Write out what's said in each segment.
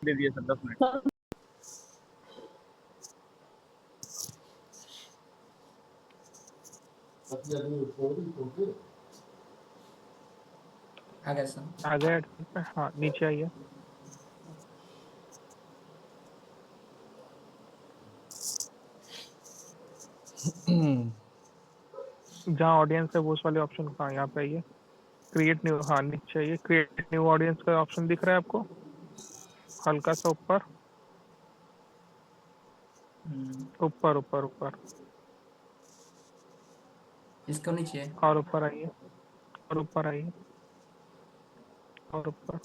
दे दिए sir 10 minute. आ गया sir. आ गया? हाँ नीचे आइए। जहाँ ऑडियंस है वो उस वाले ऑप्शन कहाँ, यहाँ पे आइए, क्रिएट न्यू, हाँ नीचे आइए, क्रिएट न्यू ऑडियंस का ऑप्शन दिख रहा है आपको हल्का सा ऊपर ऊपर ऊपर ऊपर, इसको नीचे। और ऊपर आइए, और ऊपर आइए, और ऊपर,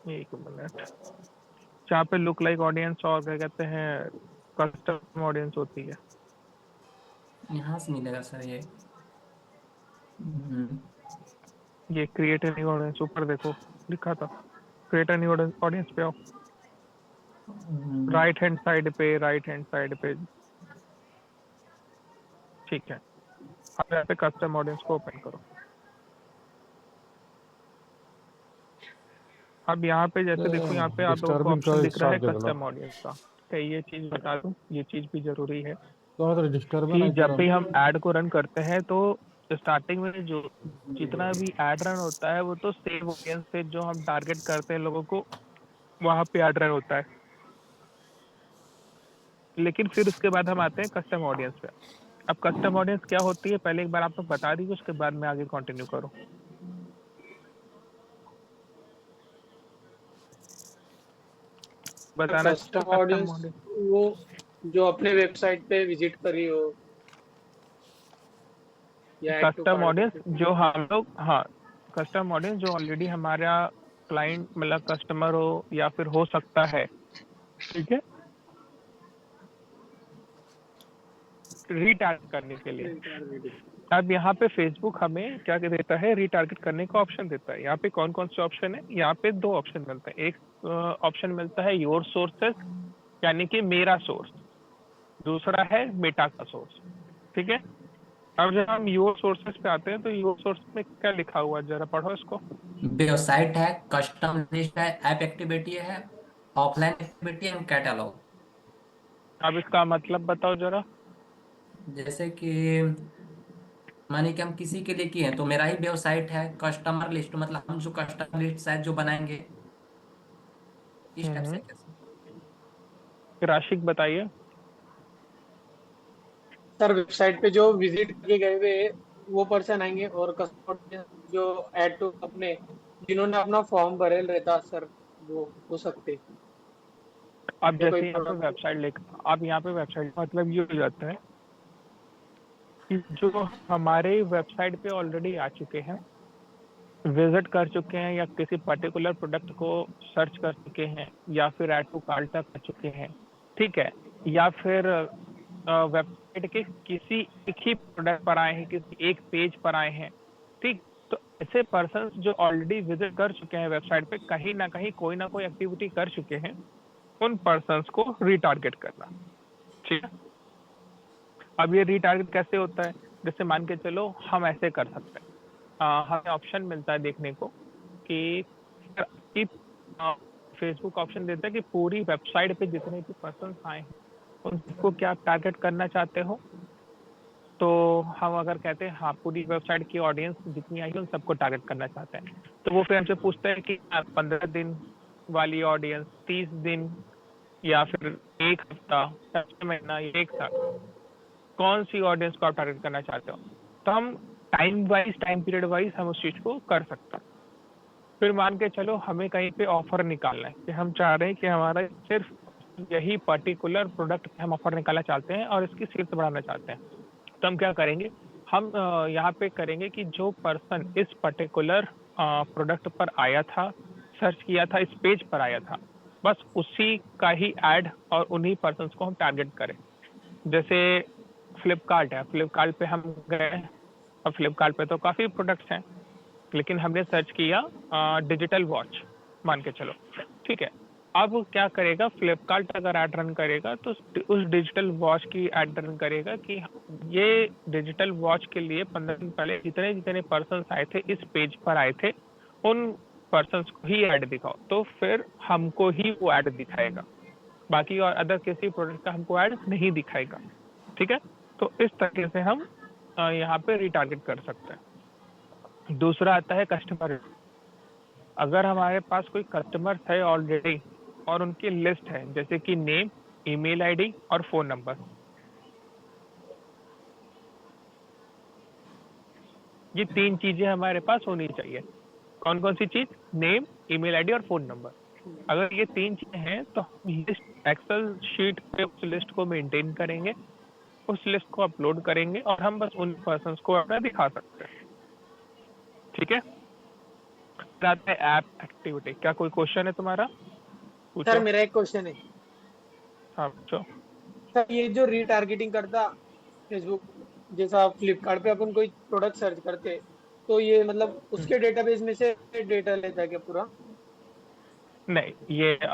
1 मिनट। जहाँ पे लुक लाइक ऑडियंस और क्या कहते हैं कस्टम ऑडियंस होती है, यहाँ से मिलेगा सर ये। ये क्रिएट न्यू ऑडियंस ऊपर देखो लिखा था, क्रिएट न्यू ऑडियंस पे आओ, राइट हैंड साइड पे, राइट हैंड साइड पे, ठीक है। अब यहाँ पे कस्टम ऑडियंस को ओपन करो। अब यहाँ पे जैसे देखो, यहाँ पे आप लोगों को ऑप्शन दिख रहा है कस्टम ऑडियंस का। तो ये चीज बता दूं, ये चीज भी जरूरी है कि जब भी हम ऐड को रन करते हैं तो स्टार्टिंग में जो जितना भी ऐड रन होता है वो तो सेव ऑडियंस से जो हम टारगेट करते हैं लोगों को वहां पे ऐड रन होता है, लेकिन फिर उसके बाद हम आते हैं कस्टम ऑडियंस पे। अब कस्टम ऑडियंस क्या होती है पहले एक बार आप लोग बता दीजिए, उसके बाद मैं आगे कंटिन्यू करूँ। बताना कस्टम कस्टम ऑडियंस ऑडियंस वो जो अपने वेबसाइट पे विजिट करी हो या add to custom audience cart. जो हम लोग, हाँ कस्टम ऑडियंस जो ऑलरेडी हमारा क्लाइंट मतलब कस्टमर हो या फिर हो सकता है, ठीक है, रीटारगेट करने के लिए। अब यहाँ पे फेसबुक हमें क्या देता है, रीटारगेट करने का ऑप्शन देता है। यहाँ पे कौन कौन से ऑप्शन है, यहाँ पे 2 ऑप्शन मिलते हैं। एक ऑप्शन मिलता है योर सोर्सेस यानी कि मेरा सोर्स, दूसरा है मेटा का सोर्स, ठीक है। अब जब हम योर सोर्सेस पे आते हैं तो योर सोर्स में क्या लिखा हुआ है जरा पढ़ो इसको। वेबसाइट है, कस्टम लिस्ट है, ऐप एक्टिविटी है, ऑफलाइन एक्टिविटी है, कैटलॉग। अब इसका मतलब बताओ जरा। जैसे कि माने कि हम किसी के लिए किए हैं तो मेरा ही वेबसाइट है, कस्टमर लिस्ट मतलब हम जो कस्टमर लिस्ट शायद जो बनाएंगे इस टाइप से कैसे। राशिक बताइए। सर वेबसाइट पे जो विजिट करके गए हुए वो पर्सन आएंगे और कस्टमर जो ऐड टू अपने जिन्होंने अपना फॉर्म भरे रहता सर वो हो सकते अब या कोई जैसे यहाँ पे प्रोडक्ट। वेबसाइट लेकर, अब यहाँ पे वेबसाइट मतलब ये हो जाता है कि जो हमारे वेबसाइट पे ऑलरेडी आ चुके हैं, विजिट कर चुके हैं या किसी पर्टिकुलर प्रोडक्ट को सर्च कर चुके हैं या फिर ऐड टू कार्ट तक कर चुके हैं, ठीक है, या फिर वेबसाइट के किसी एक ही प्रोडक्ट पर आए हैं, किसी एक पेज पर आए हैं, ठीक। तो ऐसे पर्सन जो ऑलरेडी विजिट कर चुके हैं वेबसाइट पे, कहीं ना कहीं कोई ना कोई एक्टिविटी कर चुके हैं, उन पर्सन्स को रीटारगेट करना, ठीक है। अब ये रीटारगेट कैसे होता है, जैसे मान के चलो हम ऐसे कर सकते हैं, हमें ऑप्शन मिलता है देखने को कि फेसबुक ऑप्शन देता है कि पूरी वेबसाइट पे जितने भी पर्सन आए हैं उनको क्या आप टारगेट करना चाहते हो। तो हम अगर कहते हैं हाँ पूरी वेबसाइट की ऑडियंस जितनी आई है उन सबको टारगेट करना चाहते हैं, तो वो फिर हमसे पूछते हैं कि 15 दिन वाली ऑडियंस, 30 दिन, या फिर 1 हफ्ता, 6 महीना या 1 साल, कौन सी ऑडियंस को आप टारगेट करना चाहते हो। तो हम time wise, time period wise हम उस चीज को कर सकते हैं। फिर मान के चलो हमें कहीं पे ऑफर निकालना है कि हम चाह रहे हैं कि हमारा सिर्फ यही पर्टिकुलर प्रोडक्ट हम ऑफर निकालना चाहते हैं और इसकी सेल्स बढ़ाना चाहते हैं। तो हम क्या करेंगे, हम यहाँ पे करेंगे कि जो पर्सन इस पर्टिकुलर प्रोडक्ट पर आया था, सर्च किया था, इस पेज पर आया था, बस उसी का ही ऐड और उन्हीं पर्सन को हम टारगेट करें। जैसे फ्लिपकार्ट है, फ्लिपकार्ट पे हम गए, अब फ्लिपकार्ट पे तो काफ़ी प्रोडक्ट्स हैं, लेकिन हमने सर्च किया डिजिटल वॉच, मान के चलो, ठीक है। अब क्या करेगा फ्लिपकार्ट, अगर ऐड रन करेगा तो उस डिजिटल वॉच की ऐड रन करेगा कि ये डिजिटल वॉच के लिए 15 दिन पहले जितने जितने पर्सन आए थे, इस पेज पर आए थे, उन पर्सन्स को ही ऐड दिखाओ, तो फिर हमको ही वो ऐड दिखाएगा, बाकी और अदर किसी प्रोडक्ट का हमको ऐड नहीं दिखाएगा। ठीक है, तो इस तरीके से हम यहाँ पे रिटारगेट कर सकते हैं। दूसरा आता है कस्टमर। अगर हमारे पास कोई कस्टमर है ऑलरेडी और उनकी लिस्ट है, जैसे कि नेम, ईमेल आईडी और फोन नंबर, ये 3 चीजें हमारे पास होनी चाहिए। कौन कौन सी चीज? नेम, ईमेल आईडी और फोन नंबर। अगर ये 3 चीजें हैं तो हम लिस्ट एक्सेल शीट पे उस लिस्ट को मेंटेन करेंगे, उस लिस्ट को अपलोड करेंगे और हम बस उन पर्सन्स को अपना दिखा सकते हैं। ठीक है, फिर आता है ऐप एक्टिविटी। क्या कोई क्वेश्चन है तुम्हारा? पूछो। सर मेरा एक क्वेश्चन है। हाँ पूछो। सर ये जो रीटारगेटिंग करता फेसबुक, जैसा फ्लिपकार्ट पे अपन कोई प्रोडक्ट सर्च करते, तो ये मतलब उसके डेटाबेस में से डेटा लेता है क्या पूरा, नहीं, ये जो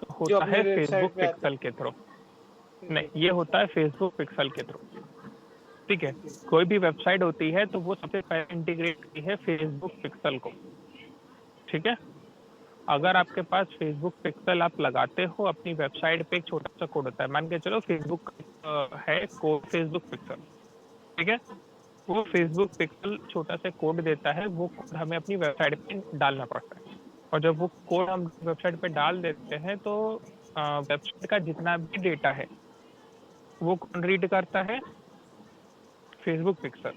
होता अपने है वेबसाइट फेसबुक पे आता पिक्सल के थ्रू। नहीं, ये होता है फेसबुक पिक्सल के थ्रू। ठीक है, कोई भी वेबसाइट होती है तो वो सबसे पहले इंटीग्रेट की है फेसबुक पिक्सल को। ठीक है, अगर आपके पास फेसबुक पिक्सल आप लगाते हो अपनी वेबसाइट पे, एक छोटा सा कोड होता है, मान के चलो फेसबुक है कोड फेसबुक पिक्सल। ठीक है, वो फेसबुक पिक्सल छोटा सा कोड देता है, वो कोड हमें अपनी वेबसाइट पे डालना पड़ता है, और जब वो कोड हम वेबसाइट पे डाल देते हैं तो वेबसाइट का जितना भी डेटा है वो कौन रीड करता है? Facebook pixel.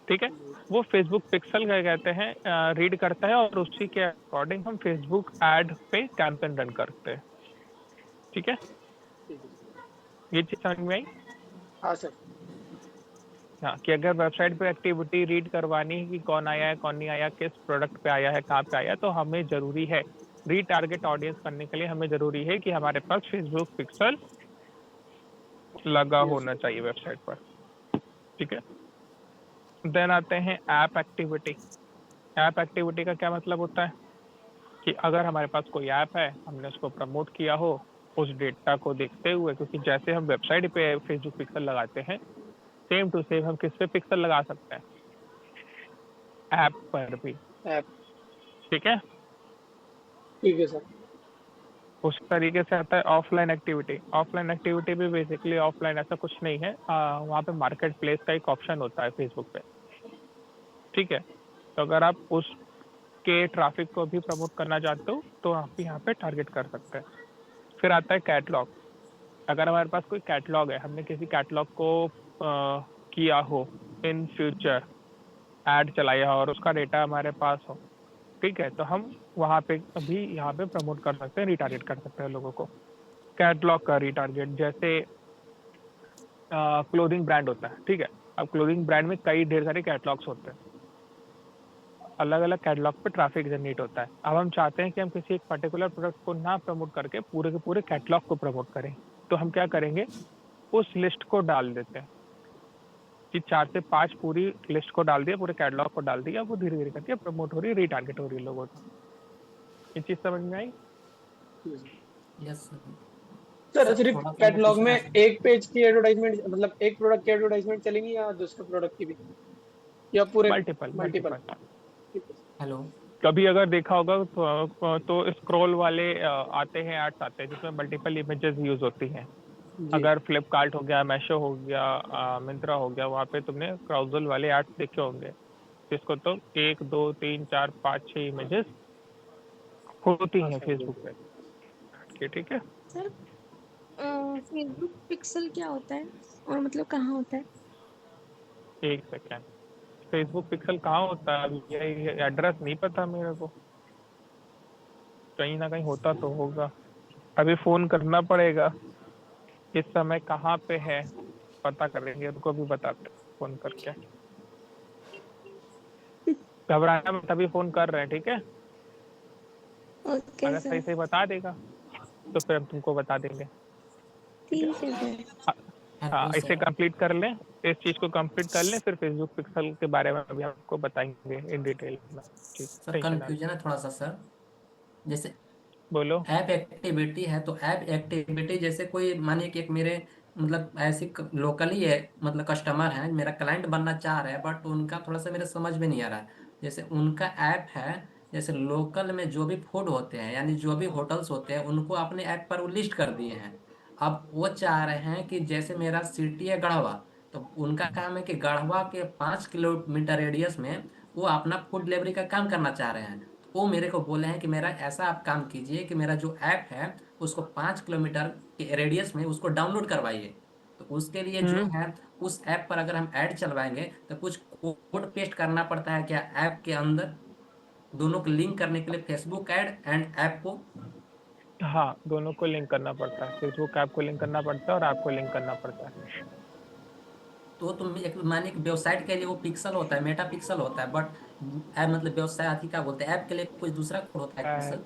ठीक है, वो फेसबुक पिक्सल क्या कहते हैं, रीड करता है और उसी के अकॉर्डिंग हम फेसबुक एड पे कैंपेन रन करते हैं। ठीक है, ये चीज समझ में आई? हाँ सर। हाँ, कि अगर वेबसाइट पे एक्टिविटी रीड करवानी है कि कौन आया है कौन नहीं आया, किस प्रोडक्ट पे आया है, कहाँ पे आया, तो हमें जरूरी है रीटारगेट ऑडियंस करने के लिए हमें जरूरी है कि हमारे पास फेसबुक पिक्सल लगा होना चाहिए वेबसाइट पर। ठीक है, देन आते हैं ऐप एक्टिविटी। ऐप एक्टिविटी का क्या मतलब होता है कि अगर हमारे पास कोई ऐप है, हमने उसको प्रमोट किया हो, उस डेटा को देखते हुए, क्योंकि जैसे हम वेबसाइट पे फेसबुक पिक्सल लगाते हैं, सेम टू सेम हम किस पे पिक्सल लगा सकते हैं? ऐप पर भी। ऐप। ठीक है, ठीक है सर। उस तरीके से आता है ऑफलाइन एक्टिविटी। ऑफलाइन एक्टिविटी भी बेसिकली ऑफलाइन ऐसा कुछ नहीं है, वहाँ पे मार्केट प्लेस का एक ऑप्शन होता है फेसबुक पे। ठीक है, तो अगर आप उसके ट्रैफिक को भी प्रमोट करना चाहते हो तो आप यहाँ पे टारगेट कर सकते हैं। फिर आता है कैटलॉग। अगर हमारे पास कोई कैटलॉग है, हमने किसी कैटलॉग को किया हो, इन फ्यूचर ऐड चलाया हो और उसका डेटा हमारे पास हो, ठीक है, तो हम वहाँ पे अभी यहाँ पे प्रमोट कर सकते हैं, रिटारगेट कर सकते हैं लोगों को। कैटलॉग का रिटारगेट, जैसे क्लोथिंग ब्रांड होता है। ठीक है, अब क्लोथिंग ब्रांड में कई ढेर सारे कैटलॉग्स होते हैं, अलग अलग कैटलॉग पे ट्रैफिक जनरेट होता है। अब हम चाहते हैं कि हम किसी एक पर्टिकुलर प्रोडक्ट को ना प्रमोट करके पूरे के पूरे कैटलॉग को प्रमोट करें, तो हम क्या करेंगे, उस लिस्ट को डाल देते हैं कि 4 से 5 पूरी लिस्ट को डाल दिया, पूरे कैटलॉग को डाल दिया, वो धीरे धीरे करके प्रमोट हो रही है, रिटारगेट हो रही है लोगों को। ये चीज समझ में आई? यस सर सर, सिर्फ थोड़ा सा वो कैटलॉग में पूछना है। एक पेज की एडवर्टाइजमेंट, मतलब एक प्रोडक्ट की एडवर्टाइजमेंट चलेंगी या दूसरे प्रोडक्ट की भी, या पूरे मल्टीपल मल्टीपल? मल्टीपल। हेलो। कभी अगर देखा होगा तो स्क्रॉल वाले आते हैं, एड्स आते हैं जिसमें मल्टीपल इमेजेस यूज होती हैं। जी। अगर फ्लिपकार्ट हो गया, मैशो हो गया, मिंत्रा हो गया, वहाँ पे तुमने क्राउजल वाले एड्स देखे होंगे, जिसको तो 1 2 3 4 5 6 इमेजेस होती हाँ हैं सर। फेसबुक पे। ठीक है, सर फेसबुक पिक्सल क्या होता है और मतलब कहाँ होता है? एक सेकेंड। फेसबुक पिक्सल कहाँ होता है, अभी ये एड्रेस नहीं पता मेरे को, कहीं ना कहीं होता तो होगा, अभी फोन करना पड़ेगा। इस समय कहाँ पे है पता करेंगे, उनको भी बताते फोन करके। घबराना मत, अभी फोन कर रहे हैं। ठीक है, ओके अगर सही सर, सही बता देगा तो फिर हम तुमको बता देंगे। ठीक है सर। हाँ, हेलो इसे सर। कंप्लीट कर लें, इस चीज को कंप्लीट कर लें, फिर फेसबुक पिक्सल के बारे में अभी आपको बताएंगे इन डिटेल में। ठीक, सर टेंशन ना। कंफ्यूजन है थोड़ा सा सर। जैसे बोलो। ऐप एक्टिविटी है तो ऐप एक्टिविटी जैसे कोई मानिए कि एक मेरे मतलब ऐसे लोकली है, मतलब कस्टमर है, मेरा क्लाइंट बनना चाह रहा है, बट उनका थोड़ा सा मेरे समझ में नहीं आ रहा है। जैसे उनका ऐप है जैसे लोकल में जो भी फूड होते हैं, यानी जो भी होटल्स होते हैं, उनको अपने ऐप पर वो लिस्ट कर दिए हैं। अब वो चाह रहे हैं कि जैसे मेरा सिटी है गढ़वा, तो उनका काम है कि गढ़वा के 5 किलोमीटर रेडियस में वो अपना फूड डिलीवरी का काम करना चाह रहे हैं। तो वो मेरे को बोले हैं कि मेरा ऐसा आप काम कीजिए कि मेरा जो ऐप है उसको 5 किलोमीटर के रेडियस में उसको डाउनलोड करवाइए। तो उसके लिए जो हम्म। है, उस ऐप पर अगर हम ऐड चलवाएंगे तो कुछ कोड पेस्ट करना पड़ता है क्या ऐप के अंदर, दोनों को लिंक करने के लिए, फेसबुक ऐड एंड ऐप को। हाँ, दोनों को लिंक करना पड़ता है, फेसबुक ऐप को लिंक करना पड़ता है और ऐप को लिंक करना पड़ता है। तो तुम एक मानिए कि वेबसाइट के लिए वो पिक्सल होता है, मेटा पिक्सल होता है, बट ऐप मतलब व्यवसाय आदि का बोलते हैं, ऐप के लिए कुछ दूसरा कोड होता है पह- पिक्सल।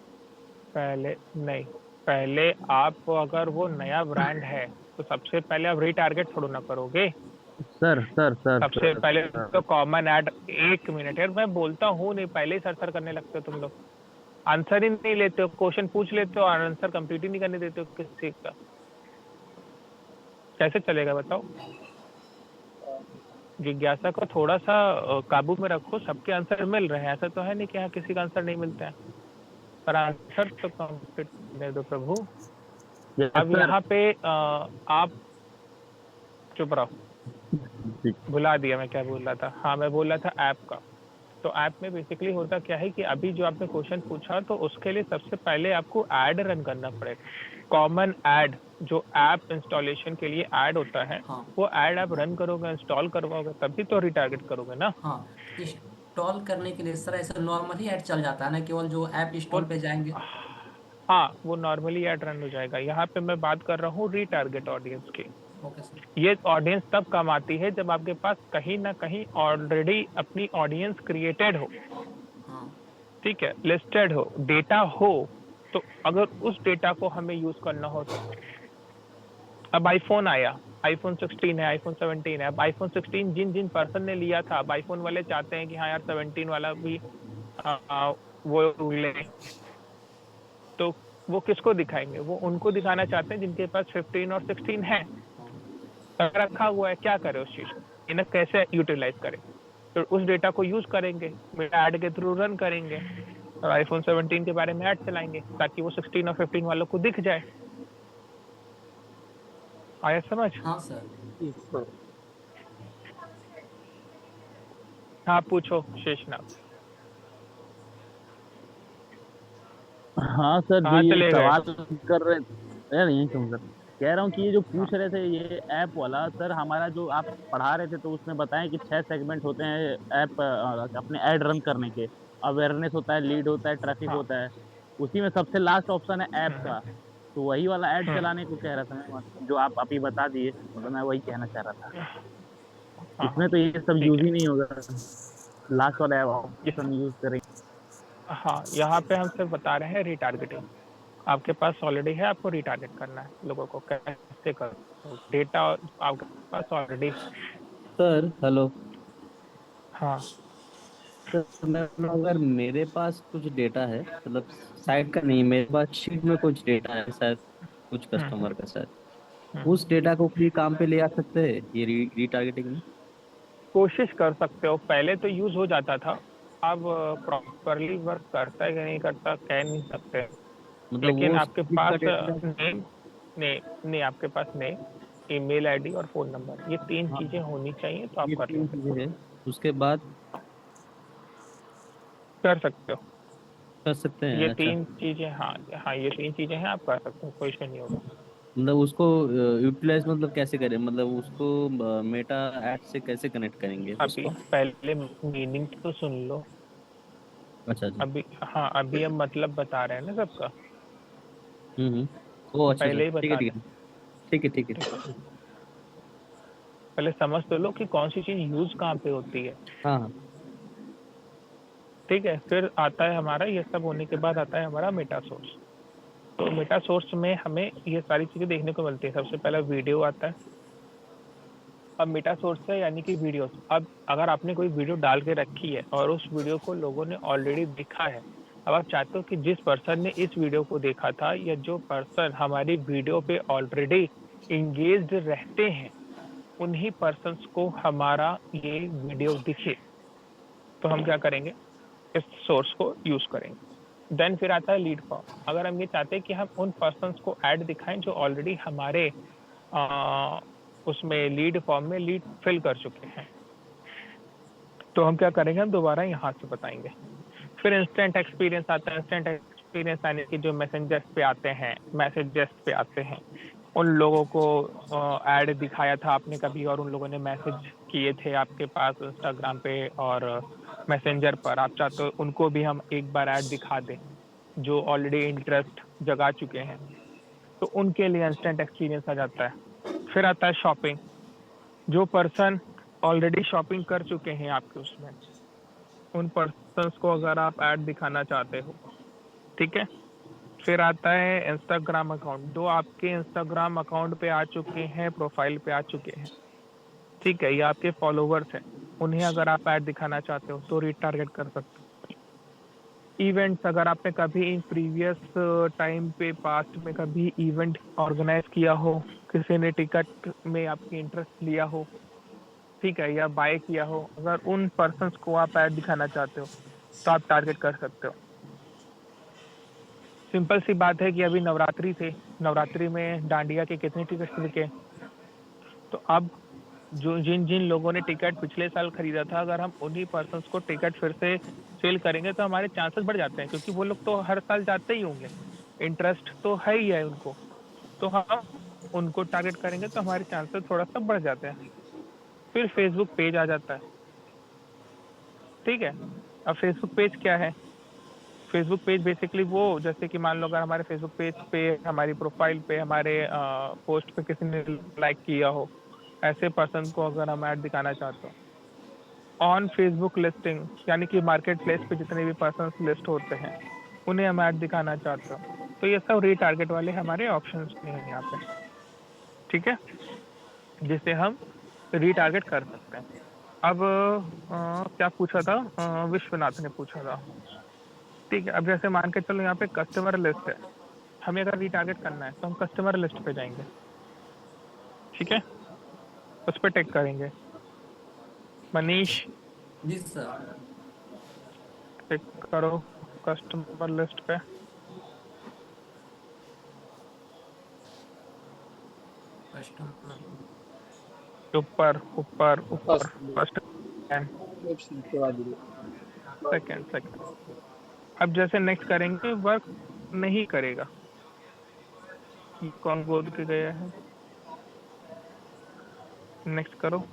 पहले नहीं, पहले आप अगर वो नया ब्रांड है तो सबसे पहले आप रीटारगेट थोड़ा ना करोगे। सर सर सर सबसे सर पहले सर तो कॉमन ऐड। एक मिनट यार, मैं बोलता हूँ नहीं, पहले ही सर करने लगते हो तुम लोग। आंसर ही नहीं लेते हो, क्वेश्चन पूछ लेते हो और आंसर कंप्लीट ही नहीं करने देते हो किसी का। कैसे चलेगा बताओ? जिज्ञासा को थोड़ा सा काबू में रखो। सबके आंसर मिल रहे हैं, ऐसा तो है नहीं कि यहाँ किसी का आंसर नहीं मिलता है, पर आंसर तो कंप्लीट दे दो प्रभु। यस अब सर। यहाँ पे आप चुप रहो, जी, भुला दिया मैं क्या बोल रहा था। हाँ, मैं बोल रहा था ऐप का। तो ऐप में बेसिकली होता क्या है कि अभी जो आपने क्वेश्चन पूछा, तो उसके लिए सबसे पहले आपको ऐड रन करना पड़ेगा। कॉमन ऐड जो ऐप इंस्टॉलेशन के लिए ऐड होता है, हाँ वो ऐड आप रन करोगे, इंस्टॉल करवाओगे, तभी तो रिटारगेट करोगे ना। हाँ। इंस्टॉल करने के लिए सर ऐसे नॉर्मल ही ऐड चल जाता है ना, केवल जो ऐप वो इंस्टॉल पे जाएंगे। हाँ, वो नॉर्मली ऐड रन हो जाएगा। यहाँ पे मैं बात कर रहा हूँ रिटारगेट ऑडियंस की। Okay sir. ये ऑडियंस तब कम आती है जब आपके पास कहीं ना कहीं ऑलरेडी अपनी ऑडियंस क्रिएटेड हो, हाँ ठीक है, लिस्टेड हो, डेटा हो। तो अगर उस डेटा को हमें यूज करना हो तो अब आईफोन आया, आईफोन 16 है, आईफोन 17 है। अब आईफोन 16 जिन जिन पर्सन ने लिया था, अब आईफोन वाले चाहते हैं कि हाँ यार 17 वाला भी वो ले, तो वो किसको दिखाएंगे? वो उनको दिखाना चाहते हैं जिनके पास 15 और 16 है, रखा हुआ है। क्या करे उस चीज को, इन्हें कैसे यूटिलाइज करें? तो उस डेटा को यूज करेंगे, ऐड के थ्रू रन करेंगे और आईफोन 17 के बारे में ऐड चलाएंगे ताकि वो 16 और 15 वालों को दिख जाए। आया समझ? हाँ सर। हाँ, पूछो शेषनाग। हाँ सर, जो कहाँ ये चले गए? सवाल कर रहे यार, यही कहूँ सर, कह रहा हूँ कि ये जो पूछ रहे थे ये ऐप वाला, सर हमारा जो आप पढ़ा रहे थे तो उसमें बताएं कि 6 सेगमेंट होते हैं ऐप अपने ऐड रन करने के। अवेयरनेस होता है, लीड होता है, ट्रैफिक हाँ। होता है। उसी में सबसे लास्ट ऑप्शन है ऐप हम्म, का। तो वही वाला ऐड हम्म, चलाने को कह रहा था मैं, जो आप अभी बता दिए, मतलब मैं वही कहना चाह रहा था। हाँ हाँ, इसमें तो ये सब ठीक यूज है। ही नहीं होगा, लास्ट वाला ये ऑप्शन यूज करेंगे। हाँ, यहाँ पे हम सिर्फ बता रहे हैं रिटारगेटिंग। आपके पास ऑलरेडी है, आपको रिटारगेट करना है लोगों को। कैसे करो? डेटा आपके पास ऑलरेडी। Sir hello. हाँ। सर मैं अगर मेरे पास कुछ डेटा है, मतलब साइट का नहीं, मेरे पास शीट में कुछ डेटा है शायद, कुछ हम्म, कस्टमर का शायद, हम्म। उस डेटा को भी काम पे ले आ सकते हैं ये रीटारगेटिंग में। कोशिश कर सकते हो, पहले तो यूज हो जाता था, अब प्रॉपरली वर्क करता है कि नहीं करता कह नहीं सकते। मतलब लेकिन वो आपके शीट का पास डेटा। नेम, नहीं नहीं, आपके पास नेम, ईमेल आईडी और फोन नंबर, ये 3 हाँ, चीजें होनी चाहिए, तो आप ये कर 3 लोगे। चीजें हैं, उसके बाद कर सकते हो कर सकते ये हैं। अच्छा, 3 चीजें। हाँ हाँ, ये 3 चीजें हैं, आप कर सकते हो, कोई इशू नहीं होगा। मतलब उसको यूटिलाइज मतलब कैसे करें, मतलब उसको मेटा ऐड से कैसे कनेक्ट करेंगे अभी उसको। पहले मीनिंग तो सुन लो। अच्छा जी। अभी हाँ, अभी हम मतलब बता रहे हैं ना सबका, हम्म। ओ तो अच्छा अच्छा, पहले ही ठीक है बता ठीक दें। है ठीक है ठीक है। ठीक है, पहले समझ तो लो कि कौन सी चीज यूज कहाँ पे होती है। हाँ हाँ। ठीक है, फिर आता है हमारा, ये सब होने के बाद आता है हमारा मेटा सोर्स। तो मेटा सोर्स में हमें ये सारी चीजें देखने को मिलती है। सबसे पहला वीडियो आता है। अब मेटा सोर्स है यानी कि वीडियो। अब अगर आपने कोई वीडियो डाल के रखी है और उस वीडियो को लोगों ने ऑलरेडी देखा है, अब आप चाहते हो कि जिस पर्सन ने इस वीडियो को देखा था या जो पर्सन हमारी वीडियो पे ऑलरेडी इंगेज्ड रहते हैं, उन्हीं पर्सन्स को हमारा ये वीडियो दिखे। तो हम क्या करेंगे, इस सोर्स को यूज करेंगे। देन फिर आता है लीड फॉर्म। अगर हम ये चाहते हैं कि हम उन पर्सन्स को ऐड दिखाएं जो ऑलरेडी हमारे उसमें लीड फॉर्म में लीड फिल कर चुके हैं, तो हम क्या करेंगे, हम दोबारा यहाँ से बताएंगे। फिर इंस्टेंट एक्सपीरियंस आता है। इंस्टेंट एक्सपीरियंस यानी कि जो मैसेंजर्स पे आते हैं, मैसेजेस पे आते हैं, उन लोगों को ऐड दिखाया था आपने कभी और उन लोगों ने मैसेज किए थे आपके पास इंस्टाग्राम पे और मैसेंजर पर, आप चाहते हो उनको भी हम एक बार ऐड दिखा दें जो ऑलरेडी इंटरेस्ट जगा चुके हैं, तो उनके लिए इंस्टेंट एक्सपीरियंस आ जाता है। फिर आता है शॉपिंग। जो पर्सन ऑलरेडी शॉपिंग कर चुके हैं आपके उसमें, उन पर्सन्स को अगर आप ऐड दिखाना चाहते हो, ठीक है। फिर आता है इंस्टाग्राम अकाउंट। जो आपके इंस्टाग्राम अकाउंट पे आ चुके हैं, प्रोफाइल पे आ चुके हैं, ठीक है, ये आपके फॉलोवर्स हैं, उन्हें अगर आप ऐड दिखाना चाहते हो तो रीटारगेट कर सकते हो। इवेंट्स, अगर आपने कभी प्रीवियस टाइम पे पास्ट में कभी इवेंट ऑर्गेनाइज किया हो, किसी ने टिकट में आपकी इंटरेस्ट लिया हो, ठीक है, या बाय किया हो, अगर उन पर्सन्स को आप ऐड दिखाना चाहते हो तो आप टारगेट कर सकते हो। सिंपल सी बात है कि अभी नवरात्रि थे, नवरात्रि में डांडिया के कितने टिकट बिके, तो अब जो जिन जिन लोगों ने टिकट पिछले साल खरीदा था, अगर हम उन्हीं पर्सन्स को टिकट फिर से सेल करेंगे तो हमारे चांसेस बढ़ जाते हैं, क्योंकि वो लोग तो हर साल जाते ही होंगे, इंटरेस्ट तो है ही है उनको, तो हम उनको टारगेट करेंगे तो हमारे चांसेस थोड़ा सा बढ़ जाते हैं। फिर फेसबुक पेज आ जाता है, ठीक है। अब फेसबुक पेज क्या है? फेसबुक पेज बेसिकली वो, जैसे कि मान लो अगर हमारे फेसबुक पेज पे, हमारी प्रोफाइल पे, हमारे पोस्ट पे किसी ने लाइक किया हो, ऐसे पर्सन को अगर हम ऐड दिखाना चाहते हो। ऑन फेसबुक लिस्टिंग, यानी कि मार्केट प्लेस पे जितने भी पर्सन लिस्ट होते हैं उन्हें हम ऐड दिखाना चाहते हो, तो ये सब रीटारगेट वाले हमारे ऑप्शंस हैं यहाँ पे, ठीक है, जिसे हम रीटारगेट कर सकते हैं। अब क्या पूछा था, विश्वनाथ ने पूछा था, ठीक है। अब जैसे मान के चलो यहाँ पे कस्टमर लिस्ट है, हमें अगर रीटारगेट करना है तो हम कस्टमर लिस्ट पे जाएंगे, ठीक है, उस पर टेक करेंगे। मनीष जी सर। टेक करो कस्टमर लिस्ट पे। ऊपर ऊपर ऊपर फर्स्ट सेकंड। अब जैसे नेक्स्ट करेंगे, वर्क नहीं करेगा, कौन बोल के गया है, नेक्स्ट करो,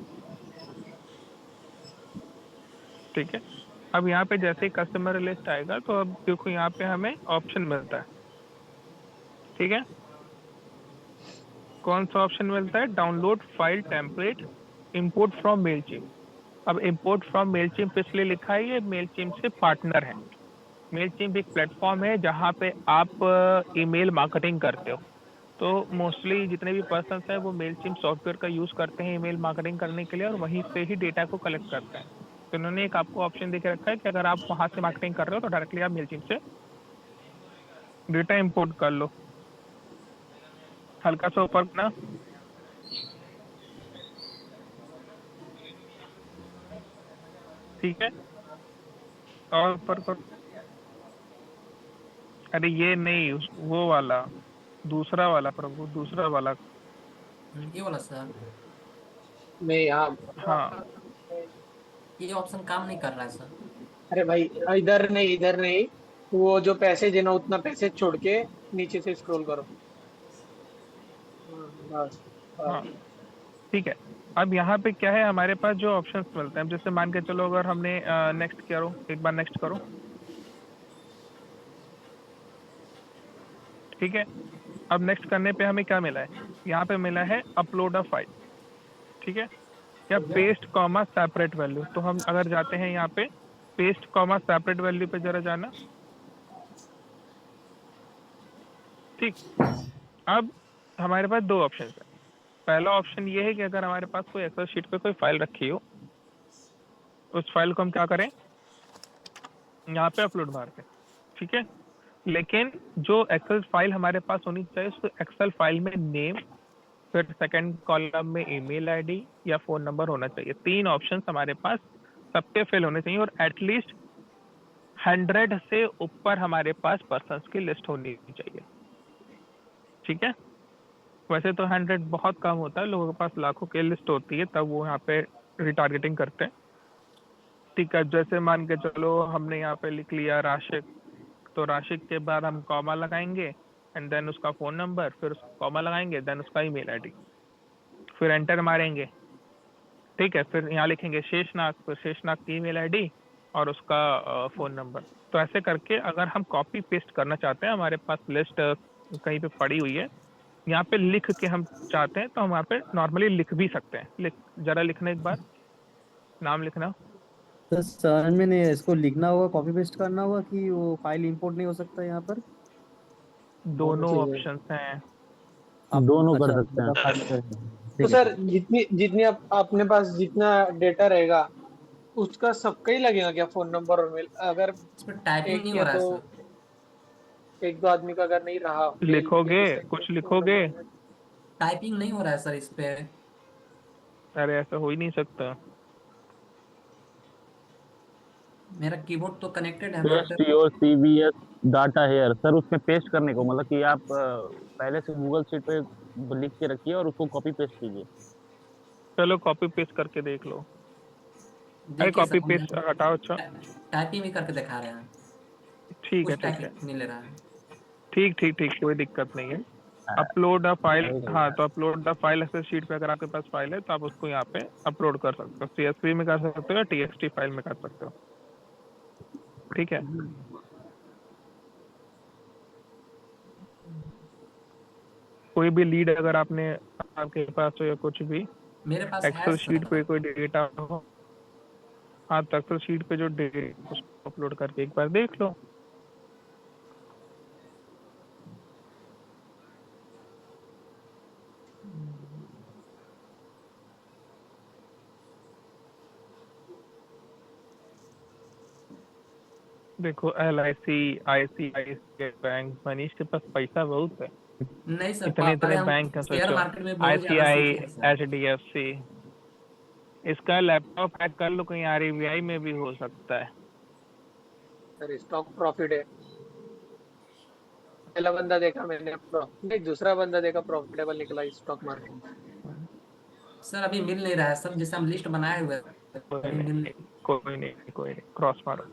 ठीक है। अब यहाँ पे जैसे ही कस्टमर लिस्ट आएगा तो अब देखो यहाँ पे हमें ऑप्शन मिलता है, ठीक है। कौन सा ऑप्शन मिलता है? Download file template, import from Mailchimp. अब इंपोर्ट फ्रॉम मेलचिम्प इसलिए लिखा है, ये मेलचिम्प से पार्टनर है। मेलचिम्प एक प्लेटफॉर्म है जहाँ पे आप ईमेल मार्केटिंग करते हो, तो मोस्टली जितने भी पर्सन हैं वो मेलचिम्प सॉफ्टवेयर का यूज़ करते हैं ईमेल मार्केटिंग करने के लिए, और वहीं से ही डेटा को कलेक्ट करते हैं। तो उन्होंने एक आपको ऑप्शन दे के रखा है कि अगर आप वहाँ से मार्केटिंग कर रहे हो तो डायरेक्टली आप मेलचिम्प से डेटा इंपोर्ट कर लो। हल्का सा ऊपर ना, ठीक है, और ऊपर कर। अरे ये नहीं, वो वाला, दूसरा वाला प्रभु, दूसरा वाला। ये वाला सर, नहीं यहाँ, हाँ ये ऑप्शन काम नहीं कर रहा है सर। अरे भाई इधर नहीं, वो जो पैसे देना उतना पैसे छोड़ के नीचे से स्क्रॉल करो। बस हाँ, ठीक है। अब यहाँ पे क्या है, हमारे पास जो ऑप्शंस मिलते हैं, जैसे मान के चलो अगर हमने नेक्स्ट करो, एक बार नेक्स्ट करो, ठीक है। अब नेक्स्ट करने पे हमें क्या मिला है, यहाँ पे मिला है अपलोड अ फाइल, ठीक है, या पेस्ट कॉमा सेपरेट वैल्यू। तो हम अगर जाते हैं यहाँ पे पेस्ट कॉमा सेपरेट वैल्यू पे जरा जाना, ठीक। अब हमारे पास दो ऑप्शन है। पहला ऑप्शन ये है कि अगर हमारे पास कोई एक्सेल शीट पे कोई फाइल रखी हो, उस फाइल को हम क्या करें, यहाँ पे अपलोड मारते हैं, ठीक है। लेकिन जो एक्सेल फाइल हमारे पास होनी चाहिए, उस एक्सेल फाइल में नेम, फिर सेकंड कॉलम में ईमेल आईडी या फोन नंबर होना चाहिए। तीन ऑप्शंस हमारे पास सबके फिल होने चाहिए, और एटलीस्ट 100 से ऊपर हमारे पास पर्सन्स की लिस्ट होनी चाहिए, ठीक है। वैसे तो 100 बहुत कम होता है, लोगों के पास लाखों की लिस्ट होती है, तब वो यहाँ पे रिटारगेटिंग करते हैं, ठीक है। जैसे मान के चलो हमने यहाँ पे लिख लिया राशिक, तो राशिक के बाद हम कॉमा लगाएंगे एंड देन उसका फ़ोन नंबर, फिर उसका कॉमा लगाएंगे, देन उसका ईमेल आईडी, फिर एंटर मारेंगे, ठीक है। फिर यहाँ लिखेंगे शेषनाग, फिर शेषनाग की ईमेल आईडी और उसका फ़ोन नंबर। तो ऐसे करके अगर हम कॉपी पेस्ट करना चाहते हैं, हमारे पास लिस्ट कहीं पे पड़ी हुई है, यहाँ पे लिख के हम चाहते हैं तो हम यहाँ पे नॉर्मली लिख भी सकते हैं। जरा लिखना एक बार, नाम लिखना। तो समझ में नहीं है, इसको लिखना होगा, कॉपी पेस्ट करना होगा, कि वो फाइल इंपोर्ट नहीं हो सकता यहाँ पर? दोनों चाहिए ऑप्शंस हैं। आप? दोनों कर अच्छा, सकते हैं। तो ठीक है। सर जितनी अपने पास जितना डेटा रहेगा उसका सबका ही लगेगा क्या, फोन नंबर और मेल? अगर इस पर टाइपिंग एक नहीं हो के रहा है तो सर। एक दो आदमी का अगर नहीं रहा मेल, लिखोगे, लिख सकते कुछ हैं फोन लिखोगे? नंबर में। टाइपिंग नहीं हो रहा है सर इस पे। अरे ऐसा हो ही नहीं सकता। मेरा कीबोर्ड तो कनेक्टेड है but paste your CVS data here sir, उसमें पेस्ट करने को मतलब कि आप पहले से गूगल शीट पे लिख के रखिए और उसको कॉपी पेस्ट कीजिए। चलो कॉपी पेस्ट करके देख लो। अरे देखिए कॉपी सर पेस्ट हटाओ। अच्छा टाइपिंग भी करके दिखा रहे हैं, ठीक है, कुछ ठीक है, टाइपिंग नहीं ले रहा है। ठीक ठीक ठीक, कोई दिक्कत नहीं है। अपलोड अ फाइल, हाँ तो upload the file Excel sheet पे अगर आपके पास फाइल है तो आप उसको यहाँ पे अपलोड कर सकते हो, CSV में कर सकते हो या TXT फाइल में कर सकते हो, ठीक है। कोई भी लीड अगर आपने आपके पास हो या कुछ भी मेरे पास है एक्सेल शीट पे सर। कोई डेटा हो, हाँ तो एक्सेल शीट पे जो डेटा उसको अपलोड करके एक बार देख लो। देखो LIC, ICICI बैंक, मनीष के पास पैसा बहुत है, नहीं सर, इतने अरे इतने हम बैंक हैं शेयर सोचो। मार्केट में बहुत ज्यादा ICI, सीखे हैं सर। HDFC, इसका लैपटॉप हैक कर लो, कहीं RBI में भी हो सकता है। सर स्टॉक प्रॉफिट है, पहला बंदा देखा मैंने नहीं, दूसरा बंदा देखा प्रॉफिटेबल निकला इस स्टॉक मार्केट। सर अभी मिल नहीं रहा है सर, जैसे हम लिस्ट बनाए हुए हैं, कोई अभी मिल। नहीं, कोई नहीं, कोई नहीं, क्रॉस मारो,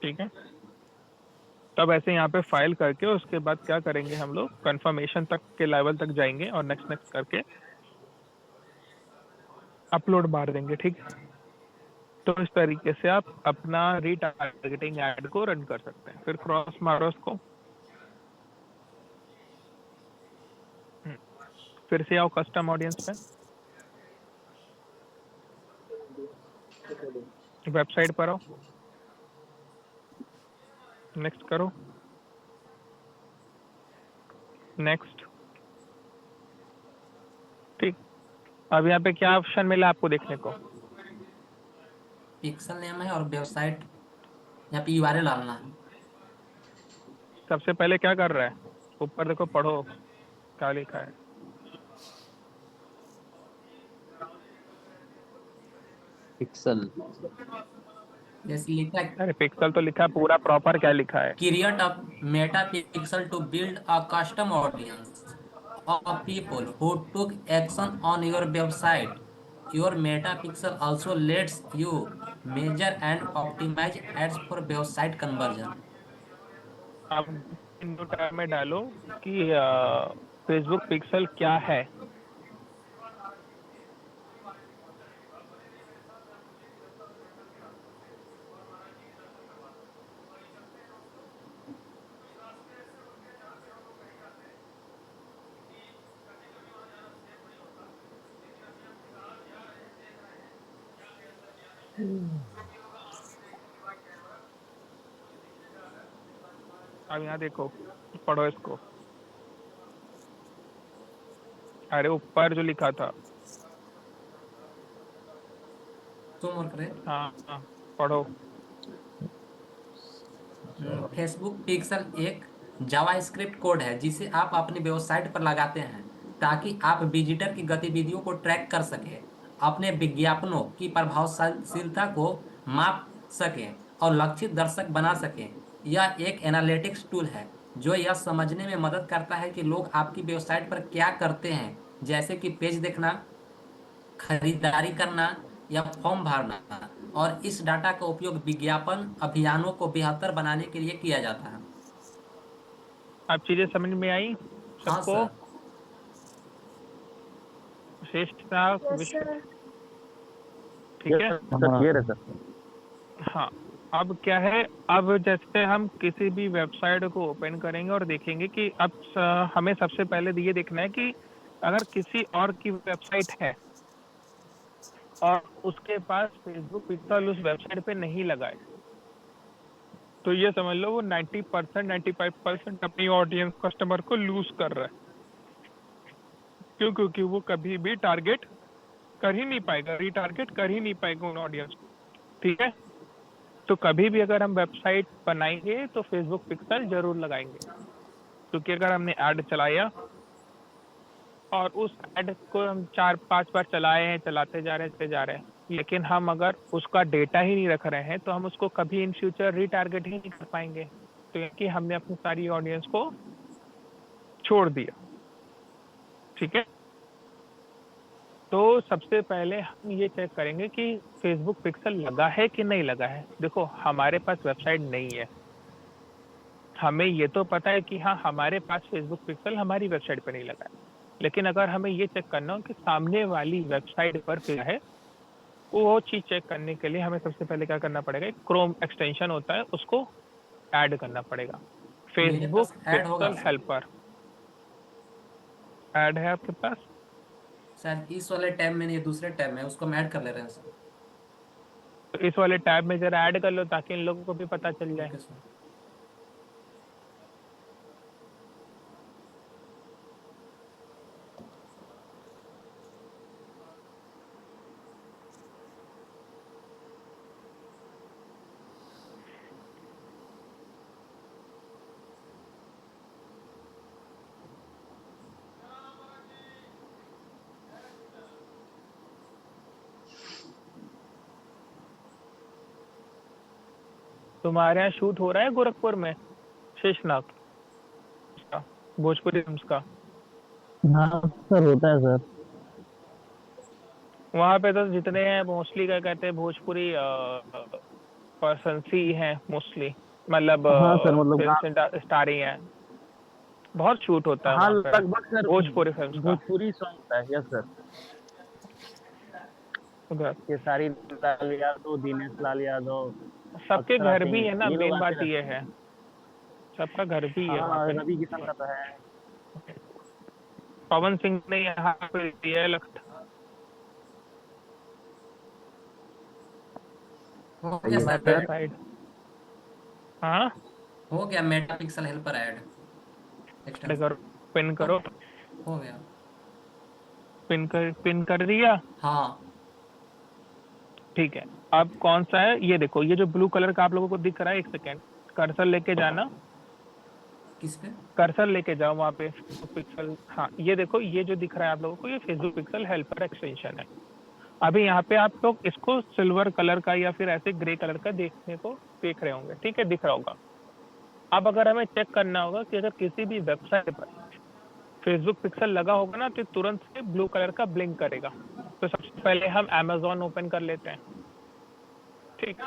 ठीक है। तब ऐसे यहाँ पे फाइल करके उसके बाद क्या करेंगे, हम लोग कंफर्मेशन तक के लेवल तक जाएंगे और नेक्स्ट नेक्स्ट करके अपलोड मार देंगे, ठीक है। तो इस तरीके से आप अपना रीटारगेटिंग ऐड को रन कर सकते हैं। फिर क्रॉस मारो उसको, फिर से आओ कस्टम ऑडियंस पे, वेबसाइट पर आओ, नेक्स्ट करो, नेक्स्ट, ठीक। अब यहाँ पे क्या ऑप्शन मिला आपको देखने को? पिक्सल नेम है और वेबसाइट, यहाँ पे URL डालना है। सबसे पहले क्या कर रहा है, ऊपर देखो, पढ़ो क्या लिखा है। पिक्सल। जैसे लिखा है, अरे पिक्सल तो लिखा है, पूरा प्रॉपर क्या लिखा है? Create a Meta pixel to build a custom audience of people who took action on your website. Your meta pixel also lets you measure and optimize ads for website conversion. आप new tab में डालो कि Facebook pixel क्या है। अब यहाँ देखो, पढ़ो इसको। अरे ऊपर जो लिखा था, तुम और करे हाँ हाँ, पढ़ो। फेसबुक पिक्सल एक जावास्क्रिप्ट कोड है जिसे आप अपनी वेबसाइट पर लगाते हैं ताकि आप विजिटर की गतिविधियों को ट्रैक कर सके, अपने विज्ञापनों की प्रभावशीलता को माप सकें और लक्षित दर्शक बना सकें। यह एक एनालिटिक्स टूल है जो यह समझने में मदद करता है कि लोग आपकी वेबसाइट पर क्या करते हैं, जैसे कि पेज देखना, खरीदारी करना या फॉर्म भरना, और इस डाटा का उपयोग विज्ञापन अभियानों को बेहतर बनाने के लिए किया जाता है। अब चीजें समझ में आई हाँ सबको? सर। विशिष्टता यस सर। ठीक है। सर क्लियर है सर। हाँ, अब क्या है, अब जैसे हम किसी भी वेबसाइट को ओपन करेंगे और देखेंगे कि अब हमें सबसे पहले ये देखना है कि अगर किसी और की वेबसाइट है और उसके पास फेसबुक पिक्सल उस वेबसाइट पे नहीं लगा है, तो ये समझ लो वो 90% 95% अपनी ऑडियंस कस्टमर को लूज कर रहा है। क्यों? क्योंकि वो कभी भी टारगेट कर ही नहीं पाएगा, रीटारगेट कर ही नहीं पाएगा उन ऑडियंस को। ठीक है, तो कभी भी अगर हम वेबसाइट बनाएंगे तो फेसबुक पिक्सल जरूर लगाएंगे, क्योंकि अगर हमने ऐड चलाया और उस ऐड को हम 4-5 बार चलाए हैं, चलाते जा रहे हैं, लेकिन हम अगर उसका डेटा ही नहीं रख रहे हैं तो हम उसको कभी इन फ्यूचर रीटारगेट ही नहीं कर पाएंगे, तो क्योंकि हमने अपनी सारी ऑडियंस को छोड़ दिया। ठीक है, तो सबसे पहले हम ये चेक करेंगे कि फेसबुक पिक्सल लगा है कि नहीं लगा है। देखो, हमारे पास वेबसाइट नहीं है, हमें ये तो पता है कि हाँ हमारे पास फेसबुक पिक्सल हमारी वेबसाइट पर नहीं लगा है, लेकिन अगर हमें ये चेक करना हो कि सामने वाली वेबसाइट पर क्या है, वो चीज चेक करने के लिए हमें सबसे पहले क्या करना पड़ेगा, क्रोम एक्सटेंशन होता है उसको ऐड करना पड़ेगा। मेरे फेसबुक पास ऐड होगा पिक्सल सर। हेल्पर ऐड है आपके पास? शायद इस वाले टैब में नहीं, दूसरे टैब में, उसको हम ऐड कर ले रहे हैं सर। तो इस वाले टैब में जरा ऐड कर लो ताकि इन लोगों को भी पता चल जाए। Okay sir. तुम्हारे यहाँ शूट हो रहा है गोरखपुर में शेषनाग का, भोजपुरी फिल्म्स का? हाँ सर होता है सर। वहाँ पे तो जितने हैं मोस्टली क्या कहते हैं, भोजपुरी पर्सन ही हैं मोस्टली, मतलब हाँ सर मतलब फिल्म स्टार ही हैं। बहुत शूट होता है हाँ वहाँ पे लगभग सर भोजपुरी फिल्म्स का भोजपुरी सॉन्ग होता है। Yes sir. उधर। खेसारी लाल यादव, दिनेश लाल यादव, सबके अक्षरा घर सिंह, भी है ना, ये लोग मेन आते बात ये रहते हैं। है, सबका घर भी है वहाँ हाँ पे रवि किशन ना। का तो है। पवन सिंह ने यहाँ पे दिया है लगता। हो गया सर सर ऐड। साइड। हाँ, हो गया Meta pixel helper add add extension. करो, पिन हो करो, हो गया। पिन कर दिया। हाँ। ठीक है, अब कौन सा है ये देखो, ये जो ब्लू कलर का आप लोगों को दिख रहा है, एक सेकेंड कर्सर लेके जाना, किस पे? कर्सर लेके जाओ वहाँ पे फेसबुक पिक्सल। हाँ ये देखो, ये जो दिख रहा है आप लोगों को, ये फेसबुक पिक्सल हेल्पर एक्सटेंशन है। अभी यहाँ पे आप लोग इसको सिल्वर कलर का या फिर ऐसे ग्रे कलर का देख रहे होंगे, ठीक है, दिख रहा होगा। अब अगर हमें चेक करना होगा कि अगर किसी भी वेबसाइट पर फेसबुक पिक्सल लगा होगा ना, तो तुरंत से ब्लू कलर का ब्लिंक करेगा। तो सबसे पहले हम Amazon ओपन कर लेते हैं। ठीक,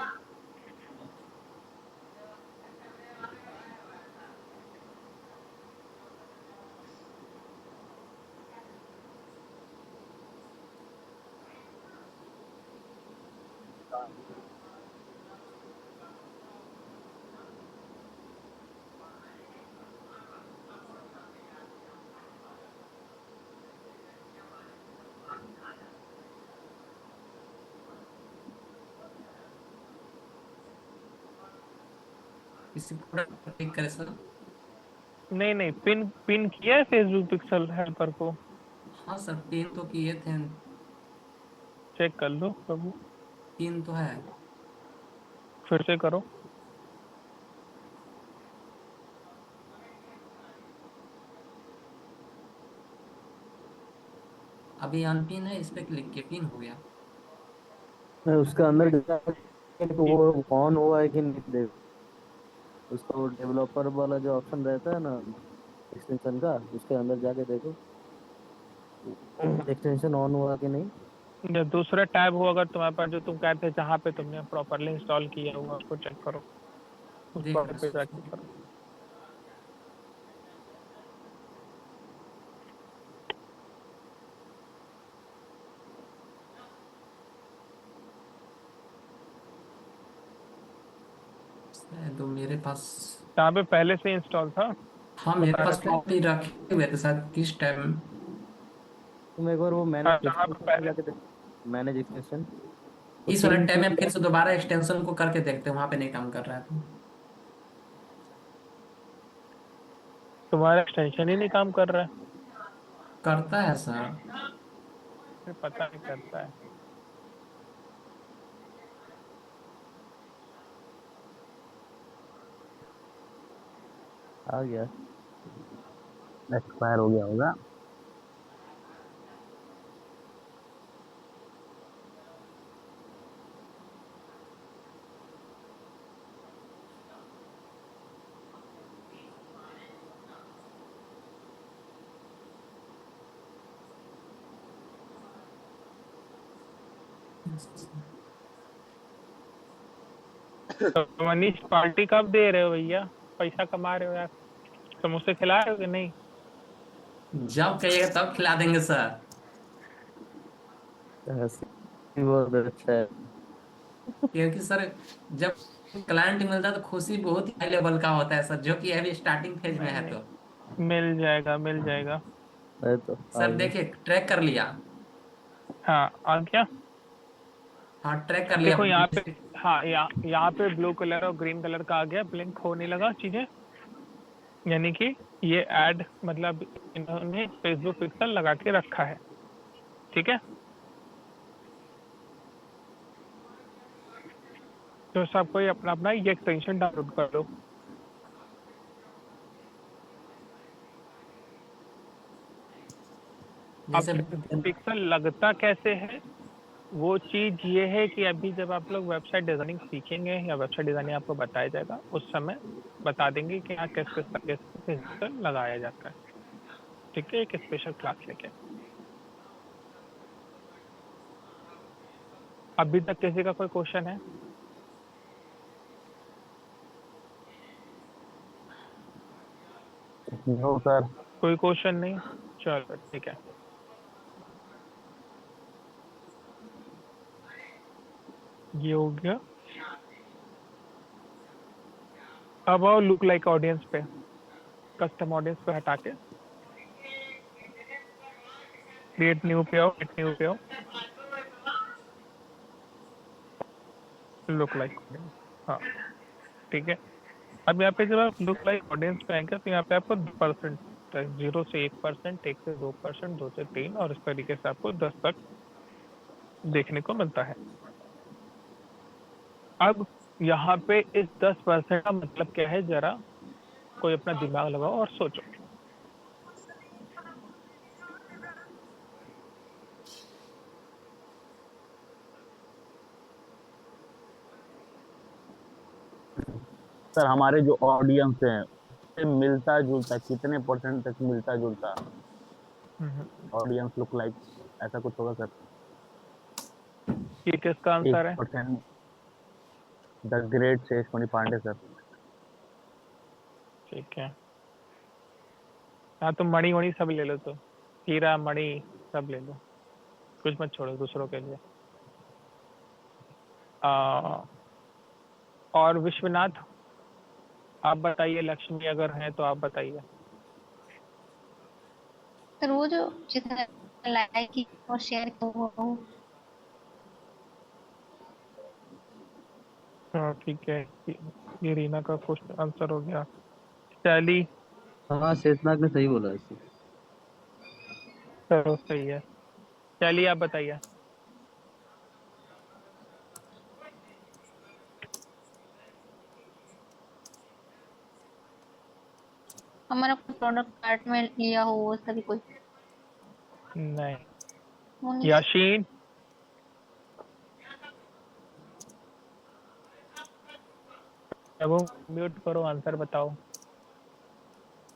इसी प्रोडक्ट क्लिक करें सर। नहीं नहीं, पिन पिन किया है फेसबुक पिक्सल हेल्पर को, हाँ सर, पिन तो किए थे। चेक कर लो प्रभु, पिन तो है। फिर से करो। अभी अनपिन है, इस पे क्लिक किया, पिन हो गया। मैं उसका अंदर वो ऑन हुआ है कि नहीं देख, उसको डेवलपर वाला जो ऑप्शन रहता है ना एक्सटेंशन का, उसके अंदर जाके देखो एक्सटेंशन ऑन हुआ कि नहीं। जो दूसरा टैब हो अगर तुम्हारे पास, जो तुम कहते हैं जहाँ पे तुमने प्रॉपरली इंस्टॉल किया हुआ, उसको चेक करो, उस देख बार रहा पे जाके करो। तो मेरे पास, जहाँ पे पहले से इंस्टॉल था हाँ मेरे बता पास रहे थे। पहले ही रखे हुए थे शायद किस टाइम। तुम एक बार वो हाँ, मैनेज जहाँ पे एक्सटेंशन में पहले। जाके देखो, मैनेज एक्सटेंशन, वो इस वाले तीन टाइम चीज। में फिर से दोबारा एक्सटेंशन को करके देखते हैं, वहां पे नहीं काम कर रहा है तो। तुम्हारा एक्सटेंशन ही नहीं काम कर रहा है। करता है सर। फिर पता नहीं करता है। आ गया। एक्सपायर हो गया होगा। तो मनीष, पार्टी कब दे रहे हो भैया? पैसा कमा रहे हो यार, समोसे खिला रहे हो कि नहीं? जब कहिएगा तब खिला देंगे सर। हंसी बहुत अच्छा है। क्योंकि सर जब क्लाइंट मिलता है तो खुशी बहुत ही हाई लेवल का होता है सर, जो कि अभी स्टार्टिंग फेज में नहीं है नहीं, तो। मिल जाएगा मिल जाएगा। है तो आ सर गया। देखिए ट्रैक कर लिया। हाँ, आ गया। हाँ ट्रैक कर अब लिया। देखो यहाँ पे, हाँ यहाँ पे ब्लू कलर और ग्रीन कलर का आ गया, ब्लिंक होने लगा चीजें, यानी कि ये ऐड, मतलब इन्होंने फेसबुक पिक्सल लगा के रखा है। ठीक है, तो सबको ये अपना अपना ये एक्सटेंशन डाउनलोड कर लो। अब जैसे फेसबुक पिक्सल लगता कैसे है, वो चीज ये है कि अभी जब आप लोग वेबसाइट डिजाइनिंग सीखेंगे या वेबसाइट डिजाइनिंग आपको बताया जाएगा, उस समय बता देंगे कि यहाँ किस किस तरीके से पिक्सल लगाया जाता है। ठीक है, एक स्पेशल क्लास लेके। अभी तक किसी का कोई क्वेश्चन है? No sir. कोई क्वेश्चन नहीं, चलो ठीक है। ये हो गया। अब आओ लुक लाइक ऑडियंस पे, कस्टम ऑडियंस पे हटा के क्रिएट न्यू पे आओ, क्रिएट न्यू पे आओ, लुक लाइक ऑडियंस। हाँ ठीक है। अब यहाँ पे जब आप लुक लाइक ऑडियंस पे आएंगे तो यहाँ पे आपको 2%, 0 से 1%, 1 से 2%, 2 से 3, और इस तरीके से आपको 10 तक देखने को मिलता है। अब यहाँ पे इस 10% का मतलब क्या है, जरा कोई अपना दिमाग लगाओ और सोचो। सर हमारे जो ऑडियंस है उससे मिलता जुलता कितने परसेंट तक मिलता जुलता ऑडियंस लुक लाइक, ऐसा कुछ होगा सर? ये किसका एक आंसर है? परसेंट द ग्रेट शेष मणि पांडे सर। ठीक है, हाँ तुम मणि वणि सब ले लो, तो हीरा मणि सब ले लो, कुछ मत छोड़ो दूसरों के लिए। और विश्वनाथ, आप बताइए। लक्ष्मी अगर है तो आप बताइए। सर वो जो जितना लाइक की और शेयर वो हाँ ठीक है, ये रीना का क्वेश्चन आंसर हो गया। शैली, हाँ शेषनाग ने सही बोला इसको। चलो सही है। शैली आप बताइए। हमारा कोई प्रोडक्ट कार्ट में लिया हो वो सभी कोई नहीं। वो नहीं। याशीन, वो म्यूट करो, आंसर बताओ।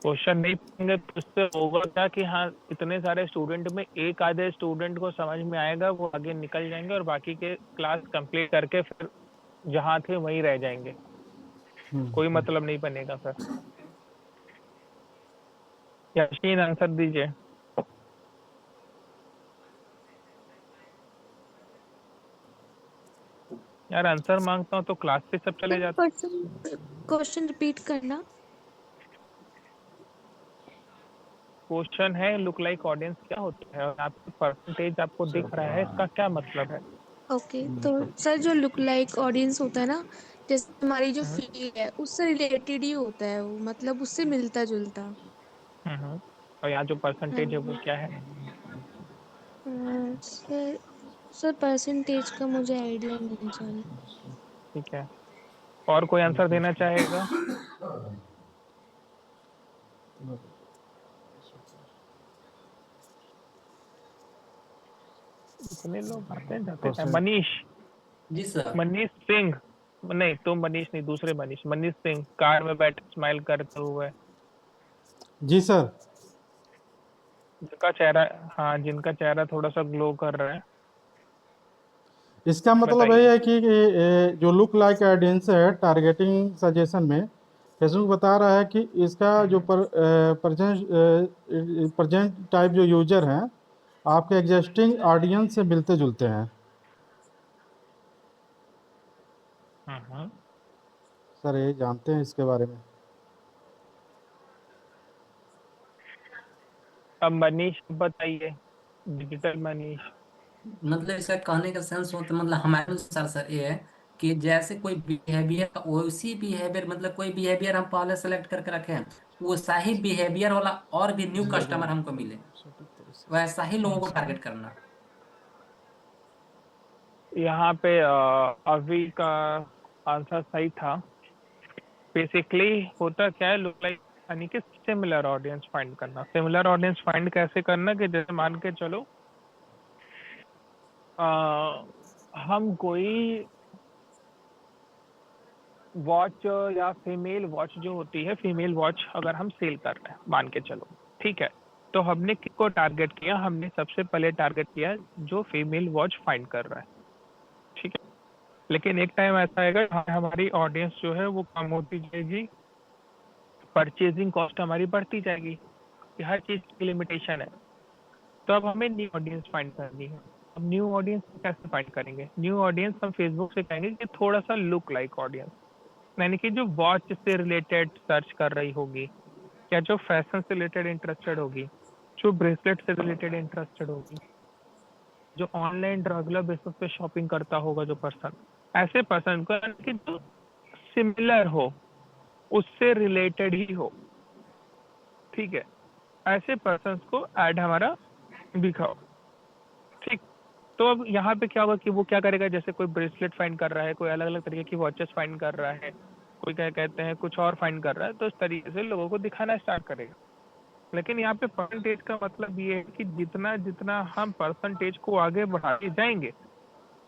क्वेश्चन नहीं पढ़ेंगे तो उससे होगा क्या कि हाँ इतने सारे स्टूडेंट में एक आधे स्टूडेंट को समझ में आएगा, वो आगे निकल जाएंगे और बाकी के क्लास कंप्लीट करके फिर जहाँ थे वहीं रह जाएंगे, कोई मतलब नहीं बनेगा फिर। याशीन आंसर दीजिए। यार आंसर मांगता हूँ तो क्लास पे सब चले जाते। क्वेश्चन रिपीट करना। क्वेश्चन है लुक लाइक ऑडियंस क्या होता है, और आपको परसेंटेज आपको दिख रहा है, इसका क्या मतलब है? ओके, तो सर जो लुक लाइक ऑडियंस होता है ना, जैसे हमारी जो हम्म, फील्ड है उससे रिलेटेड ही होता है वो, मतलब उससे मिलता जुलता। और यहाँ जो हाँ परसेंटेज है वो जी। क्या है? सर सर परसेंटेज का मुझे आइडिया नहीं चल। ठीक है, और कोई आंसर देना चाहेगा? इतने लोग आते हैं जाते हैं। मनीष, जी सर। मनीष सिंह, नहीं तुम मनीष नहीं, दूसरे मनीष, मनीष सिंह कार में बैठे स्माइल करते हुए, जी सर। जिनका चेहरा, हाँ जिनका चेहरा थोड़ा सा ग्लो कर रहा है, इसका मतलब बताइए। है कि जो लुक लाइक ऑडियंस है टारगेटिंग सजेशन में फेसबुक बता रहा है कि इसका जो प्रेजेंट टाइप जो यूजर हैं आपके एग्जिस्टिंग ऑडियंस से मिलते जुलते हैं। सर ये जानते हैं इसके बारे में। अब मनीष बताइए, डिजिटल मनीष। मतलब इसका कहने का सेंस होता मतलब हमारे अनुसार सर ये है कि जैसे कोई बिहेवियर वैसी बिहेवियर, मतलब कोई बिहेवियर हम पहले सेलेक्ट करके रखे हैं, वैसा ही बिहेवियर वाला और भी न्यू कस्टमर हमको मिले, वैसा ही लोगों को टारगेट करना। यहाँ पे अभी का आंसर सही था। बेसिकली होता क्या है, लुक लाइक यानी कि सिमिलर ऑडियंस फाइंड करना। सिमिलर ऑडियंस फाइंड कैसे करना कि जैसे मान के चलो हम कोई वॉच या फीमेल वॉच जो होती है, फीमेल वॉच अगर हम सेल कर रहे हैं मान के चलो, ठीक है, तो हमने किसको टारगेट किया? हमने सबसे पहले टारगेट किया जो फीमेल वॉच फाइंड कर रहा है, ठीक है। लेकिन एक टाइम ऐसा आएगा हमारी ऑडियंस जो है वो कम होती जाएगी, परचेजिंग कॉस्ट हमारी बढ़ती जाएगी, कि हर चीज की लिमिटेशन है। तो अब हमें न्यू ऑडियंस फाइंड करनी है। अब न्यू ऑडियंस कैसे फाइंड करेंगे? न्यू ऑडियंस हम फेसबुक से कहेंगे कि थोड़ा सा लुक लाइक ऑडियंस, यानी कि जो वॉच से रिलेटेड सर्च कर रही होगी, या जो फैशन से रिलेटेड इंटरेस्टेड होगी, जो ब्रेसलेट से रिलेटेड इंटरेस्टेड होगी, जो ऑनलाइन रेगुलर बेसिस पे शॉपिंग करता होगा जो पर्सन, ऐसे पर्सन को यानी कि जो सिमिलर हो, उससे रिलेटेड ही हो, ठीक है, ऐसे पर्सन को ऐड हमारा दिखाओ, ठीक। तो अब यहाँ पे क्या होगा कि वो क्या करेगा, जैसे कोई ब्रेसलेट फाइंड कर रहा है, कोई अलग अलग तरीके की वॉचेस फाइंड कर रहा है, कोई क्या कहते हैं कुछ और फाइंड कर रहा है, तो इस तरीके से लोगों को दिखाना स्टार्ट करेगा। लेकिन यहाँ पे परसेंटेज का मतलब ये है कि जितना जितना हम परसेंटेज को आगे बढ़ाते जाएंगे,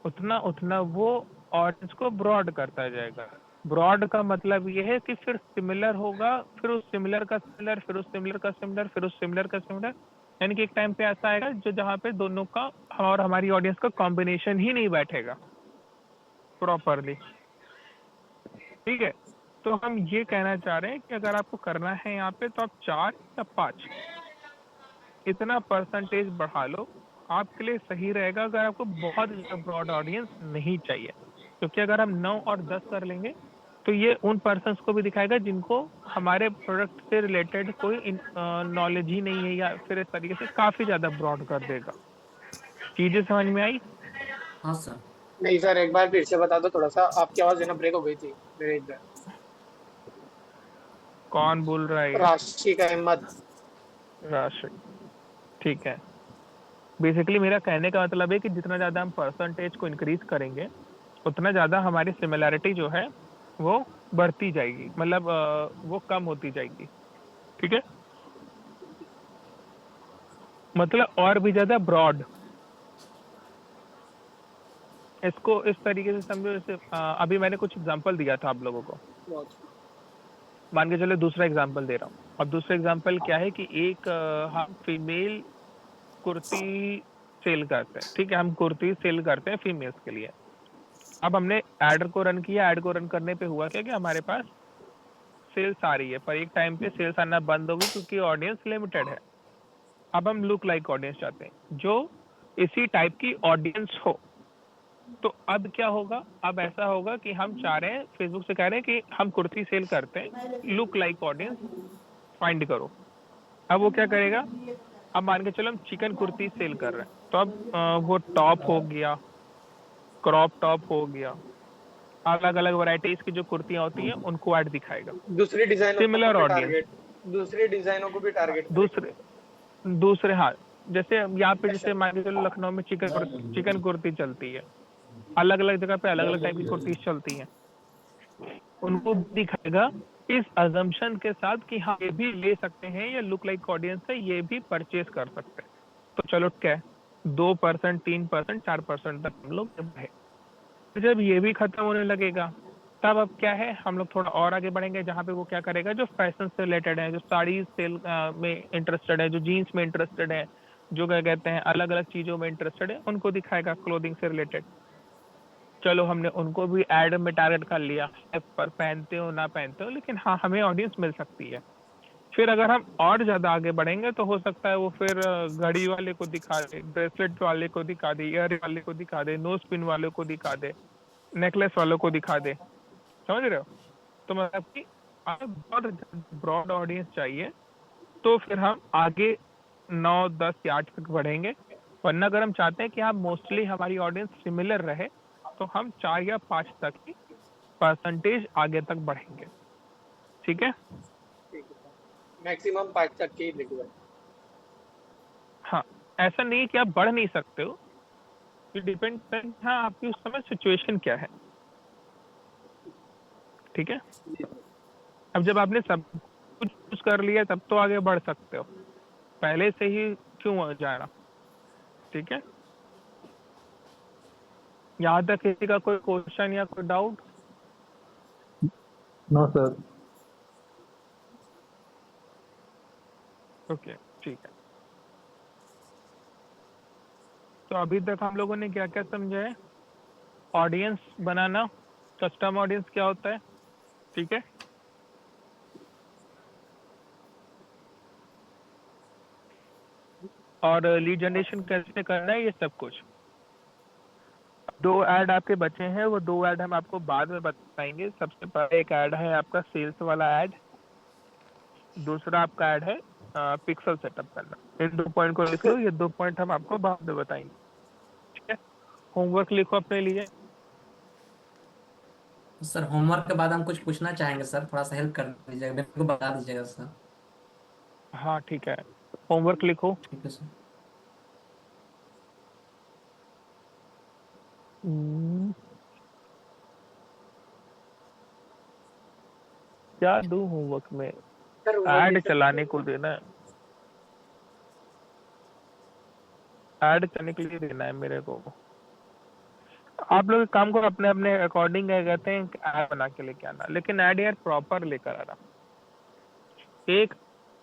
उतना उतना वो ऑडियंस को ब्रॉड करता जाएगा। ब्रॉड का मतलब ये है कि फिर सिमिलर होगा, फिर उस सिमिलर का सिमिलर, फिर उस सिमिलर का सिमिलर, फिर उस सिमिलर का सिमिलर, यानी कि एक टाइम पे ऐसा आएगा जो जहाँ पे दोनों का और हमारी ऑडियंस का कॉम्बिनेशन ही नहीं बैठेगा प्रॉपरली, ठीक है। तो हम ये कहना चाह रहे हैं कि अगर आपको करना है यहाँ पे, तो आप 4 या 5 इतना परसेंटेज बढ़ा लो, आपके लिए सही रहेगा। अगर आपको बहुत ब्रॉड ऑडियंस नहीं चाहिए, क्योंकि अगर हम 9 और 10 कर लेंगे तो ये उन पर्सन्स को भी दिखाएगा जिनको हमारे प्रोडक्ट से रिलेटेड कोई नॉलेज ही नहीं है, या फिर इस तरीके से काफी ज्यादा ब्रॉड कर देगा। चीजें समझ में आई? हाँ सर। नहीं सर, एक बार फिर से बता दो, थोड़ा सा आपकी आवाज है ना ब्रेक हो गई थी मेरे इधर। कौन बोल रहा है ये? राशि का हिम्मत। राशि, ठीक है। बेसिकली मेरा कहने का मतलब है कि जितना ज़्यादा हम परसेंटेज को इंक्रीज करेंगे, उतना ज़्यादा हमारी सिमिलैरिटी जो है वो बढ़ती जाएगी, मतलब वो कम होती जाएगी, ठीक है। मतलब और भी ज़्यादा ब्रॉड। इसको इस तरीके से समझो, जैसे अभी मैंने कुछ एग्जांपल दिया था आप लोगों को, मान के चलो दूसरा एग्जांपल दे रहा हूँ। अब दूसरा एग्जांपल क्या है कि एक हम फीमेल कुर्ती सेल करते हैं, ठीक है, हम कुर्ती सेल करते हैं फीमेल्स के लिए। अब हमने ऐड को रन किया, ऐड को रन करने पे हुआ क्या कि हमारे पास सेल्स आ रही है, पर एक टाइम पे सेल्स आना बंद हो गई क्योंकि ऑडियंस लिमिटेड है। अब हम लुक लाइक ऑडियंस चाहते हैं जो इसी टाइप की ऑडियंस हो। तो अब क्या होगा, अब ऐसा होगा कि हम चाह रहे हैं, फेसबुक से कह रहे हैं कि हम कुर्ती सेल करते हैं, लुक लाइक ऑडियंस फाइंड करो। अब वो क्या करेगा, अब मान के चलो हम चिकन कुर्ती सेल कर रहे हैं, तो अब वो टॉप हो गया, क्रॉप टॉप हो गया, अलग अलग वैरायटीज की जो कुर्तियां होती हैं उनको ऐड दिखाएगा। दूसरी डिजाइनों सिमिलर को भी ऑडियंस, टारगेट, दूसरी डिजाइनों को भी टारगेट दूसरे दूसरे हाँ, जैसे यहाँ पे जैसे मान के चलो लखनऊ में चिकन कुर्ती चलती है, अलग अलग जगह पे अलग अलग टाइप की कुर्तीज चलती हैं, उनको दिखाएगा इस अजम्पशन के साथ कि हाँ ये भी ले सकते हैं, ये लुक लाइक ऑडियंस है, ये भी परचेज कर सकते हैं। तो चलो क्या है, 2%, 3%, 4% तक हम लोग बढ़े। जब ये भी खत्म होने लगेगा तब अब क्या है, हम लोग थोड़ा और आगे बढ़ेंगे, जहाँ पे वो क्या करेगा, जो फैशन से रिलेटेड है, जो साड़ी सेल में इंटरेस्टेड है, जो जीन्स में इंटरेस्टेड है, जो क्या कहते हैं अलग अलग चीजों में इंटरेस्टेड है, उनको दिखाएगा क्लोथिंग से रिलेटेड। चलो हमने उनको भी एड में टारगेट कर लिया, पर पहनते हो ना पहनते हो, लेकिन हाँ हमें ऑडियंस मिल सकती है। फिर अगर हम और ज्यादा आगे बढ़ेंगे तो हो सकता है वो फिर घड़ी वाले को दिखा दे, ब्रेसलेट वाले को दिखा दे, ईयर वाले को दिखा दे, नोज पिन वाले को दिखा दे, नेकलेस वालों को दिखा दे। समझ रहे हो? तो मतलब कि हमें बहुत ब्रॉड ऑडियंस चाहिए, तो फिर हम आगे 9, 10 या 8 तक बढ़ेंगे। वरना अगर हम चाहते हैं कि हाँ मोस्टली हमारी ऑडियंस सिमिलर रहे, तो हम 4 या 5 तक ही परसेंटेज आगे तक बढ़ेंगे। ठीक है, मैक्सिमम 5 तक की लिखवाए। हाँ ऐसा नहीं है कि आप बढ़ नहीं सकते हो, इट डिपेंड, हाँ आपकी उस समय सिचुएशन क्या है। ठीक है, अब जब आपने सब कुछ चूज कर लिया तब तो आगे बढ़ सकते हो, पहले से ही क्यों जाना। ठीक है, यहाँ तक किसी का कोई क्वेश्चन या कोई डाउट? No sir. ओके ठीक है, तो अभी तक हम लोगों ने क्या क्या समझा है? ऑडियंस बनाना, कस्टम ऑडियंस क्या होता है, ठीक है, और लीड जनरेशन कैसे करना है, ये सब कुछ। 2 ऐड आपके बचे हैं, वो 2 ऐड हम आपको बाद में बताएंगे। सबसे पहले एक ऐड है आपका सेल्स वाला ऐड, दूसरा आपका ऐड है पिक्सल सेटअप करना। इन 2 पॉइंट को लिख लो, ये 2 पॉइंट हम आपको बाद में बताएंगे। ठीक है, होमवर्क लिखो अपने लिए। सर होमवर्क के बाद हम कुछ पूछना चाहेंगे सर, थोड़ा सा हेल्प कर दीजिएगा, मेरे को बता दीजिएगा सर। हाँ ठीक है, होमवर्क लिखो। ठीक है सर। क्या दूं होमवर्क में? सर ऐड चलाने को देना है, ऐड करने के लिए देना है मेरे को। आप लोग काम को अपने अपने अकॉर्डिंग कहते हैं ऐड बना के लेके आना, लेकिन ऐड यार प्रॉपर लेकर आना। एक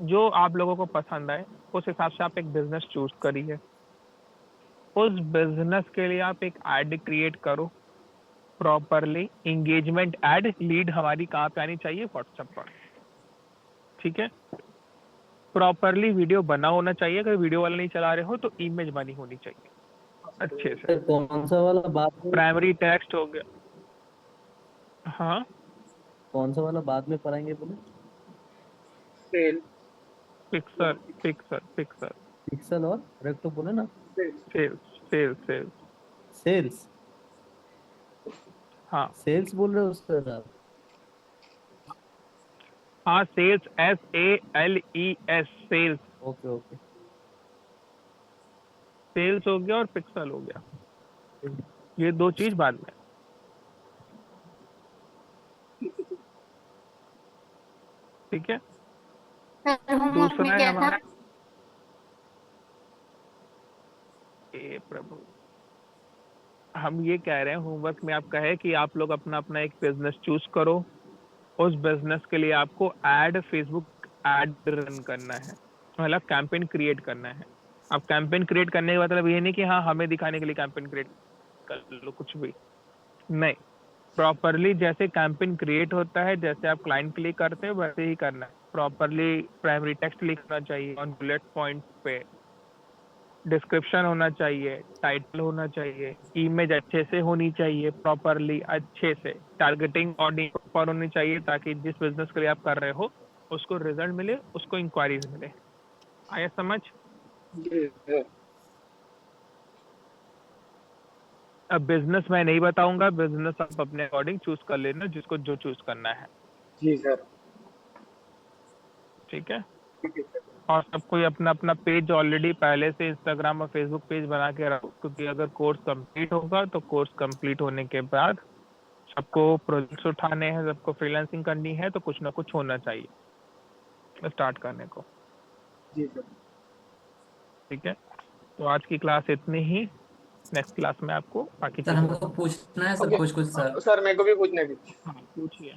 जो आप लोगों को पसंद आए उस हिसाब से आप एक बिजनेस चूज करिए, उस बिजनेस के लिए आप एक ऐड क्रिएट करो प्रॉपरली। एंगेजमेंट ऐड, लीड हमारी कहाँ पे आनी चाहिए? व्हाट्सएप पर। ठीक है, प्रॉपरली वीडियो बना होना चाहिए, अगर वीडियो वाला नहीं चला रहे हो तो इमेज बनी होनी चाहिए अच्छे से। कौन सा वाला बाद में, प्राइमरी टेक्स्ट हो गया, हाँ कौन सा वाला बाद में पढ़ाएंगे बोले? Cell, pixel pixel pixel pixel और रेक्टो बोले ना? सेल्स सेल्स सेल्स, सेल्स, हाँ सेल्स बोल रहे हो सर आप? हाँ sales, SALES, sales. Okay okay. Sales हो गया और पिक्सल हो गया, ये 2 चीज बाद में। ठीक है, सर होमवर्क दूसरा में है क्या था? हमारा, ए प्रभु, हम ये कह रहे हैं होमवर्क में आपका है कि आप लोग अपना अपना एक बिजनेस चूज करो, उस बिजनेस के लिए आपको एड फेसबुक एड रन करना है, मतलब कैंपेन क्रिएट करना है। अब कैंपेन क्रिएट करने का मतलब ये नहीं कि हाँ हमें दिखाने के लिए कैंपेन क्रिएट कर लो, कुछ भी नहीं। प्रॉपरली जैसे कैंपेन क्रिएट होता है, जैसे आप क्लाइंट के लिए करते हो वैसे ही करना है। प्रॉपरली प्राइमरी टेक्स्ट लिखना चाहिए ऑन बुलेट पॉइंट पे, डिस्क्रिप्शन होना चाहिए, टाइटल होना चाहिए, इमेज अच्छे से होनी चाहिए, प्रॉपरली अच्छे से टारगेटिंग ऑडियंस प्रॉपर होनी चाहिए, ताकि जिस बिजनेस के लिए आप कर रहे हो उसको रिजल्ट मिले, उसको इंक्वायरीज मिले। आया समझ? जी सर। अब बिजनेस मैं नहीं बताऊंगा, बिजनेस आप अपने अकॉर्डिंग चूज कर लेना, जिसको जो चूज करना है। जी सर। ठीक है। ठीक है सर। और सब कोई अपना अपना पेज ऑलरेडी पहले से इंस्टाग्राम और फेसबुक पेज बना के रखो, क्योंकि अगर कोर्स कंप्लीट होगा तो कोर्स कंप्लीट होने के बाद सबको प्रोजेक्ट्स उठाने हैं, सबको फ्रीलांसिंग करनी है, तो कुछ ना कुछ होना चाहिए स्टार्ट करने को। जी सर। ठीक है, तो आज की क्लास इतनी ही। नेक्स्ट क्लास में आपको बाकी सर चीजें हमको पूछना है सब ओके कुछ कुछ सर। सर, मेरे को भी पूछना है कुछ। हाँ पूछिए।